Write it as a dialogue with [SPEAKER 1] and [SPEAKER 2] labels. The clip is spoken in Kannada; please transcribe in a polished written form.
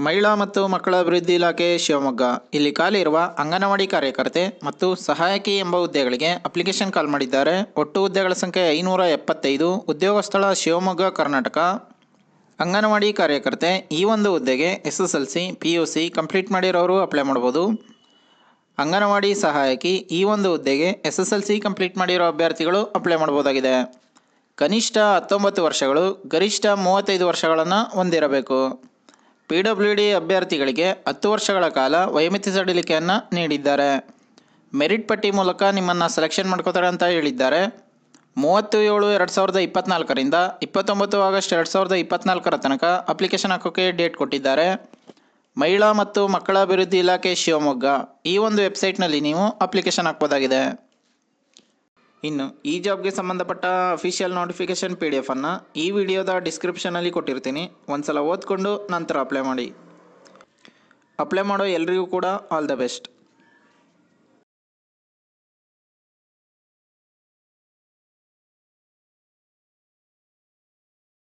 [SPEAKER 1] ಮಹಿಳಾ ಮತ್ತು ಮಕ್ಕಳ ಅಭಿವೃದ್ಧಿ ಇಲಾಖೆ ಶಿವಮೊಗ್ಗ ಇಲ್ಲಿ ಖಾಲಿ ಇರುವ ಅಂಗನವಾಡಿ ಕಾರ್ಯಕರ್ತೆ ಮತ್ತು ಸಹಾಯಕಿ ಎಂಬ ಹುದ್ದೆಗಳಿಗೆ ಅಪ್ಲಿಕೇಶನ್ ಕಾಲ್ ಮಾಡಿದ್ದಾರೆ. ಒಟ್ಟು ಹುದ್ದೆಗಳ ಸಂಖ್ಯೆ 575. ಉದ್ಯೋಗ ಸ್ಥಳ ಶಿವಮೊಗ್ಗ, ಕರ್ನಾಟಕ. ಅಂಗನವಾಡಿ ಕಾರ್ಯಕರ್ತೆ ಈ ಒಂದು ಹುದ್ದೆಗೆ SSLC, PUC ಕಂಪ್ಲೀಟ್ ಮಾಡಿರೋರು ಅಪ್ಲೈ ಮಾಡ್ಬೋದು. ಅಂಗನವಾಡಿ ಸಹಾಯಕಿ ಈ ಒಂದು ಹುದ್ದೆಗೆ SSLC ಕಂಪ್ಲೀಟ್ ಮಾಡಿರೋ ಅಭ್ಯರ್ಥಿಗಳು ಅಪ್ಲೈ ಮಾಡ್ಬೋದಾಗಿದೆ. ಕನಿಷ್ಠ 19 ವರ್ಷಗಳು, ಗರಿಷ್ಠ 35 ವರ್ಷಗಳನ್ನು ಹೊಂದಿರಬೇಕು. PWD ಅಭ್ಯರ್ಥಿಗಳಿಗೆ 10 ವರ್ಷಗಳ ಕಾಲ ವಯೋಮಿತಿ ಸಡಿಲಿಕೆಯನ್ನು ನೀಡಿದ್ದಾರೆ. ಮೆರಿಟ್ ಪಟ್ಟಿ ಮೂಲಕ ನಿಮ್ಮನ್ನು ಸೆಲೆಕ್ಷನ್ ಮಾಡ್ಕೋತಾರೆ ಅಂತ ಹೇಳಿದ್ದಾರೆ. 30/7/2024ರಿಂದ 29 ಆಗಸ್ಟ್ 2024 ತನಕ ಅಪ್ಲಿಕೇಶನ್ ಹಾಕೋಕ್ಕೆ ಡೇಟ್ ಕೊಟ್ಟಿದ್ದಾರೆ. ಮಹಿಳಾ ಮತ್ತು ಮಕ್ಕಳ ಅಭಿವೃದ್ಧಿ ಇಲಾಖೆ ಶಿವಮೊಗ್ಗ ಈ ಒಂದು ವೆಬ್ಸೈಟ್ನಲ್ಲಿ ನೀವು ಅಪ್ಲಿಕೇಶನ್ ಹಾಕ್ಬೋದಾಗಿದೆ. ಇನ್ನು ಈ ಜಾಬ್ಗೆ ಸಂಬಂಧಪಟ್ಟ ಅಫಿಷಿಯಲ್ ನೋಟಿಫಿಕೇಶನ್ PDF ಅನ್ನು ಈ ವಿಡಿಯೋದ ಡಿಸ್ಕ್ರಿಪ್ಷನಲ್ಲಿ ಕೊಟ್ಟಿರ್ತೀನಿ. ಒಂದ್ಸಲ ಓದ್ಕೊಂಡು ನಂತರ ಅಪ್ಲೈ ಮಾಡಿ. ಅಪ್ಲೈ ಮಾಡೋ ಎಲ್ರಿಗೂ ಕೂಡ ಆಲ್ ದ ಬೆಸ್ಟ್.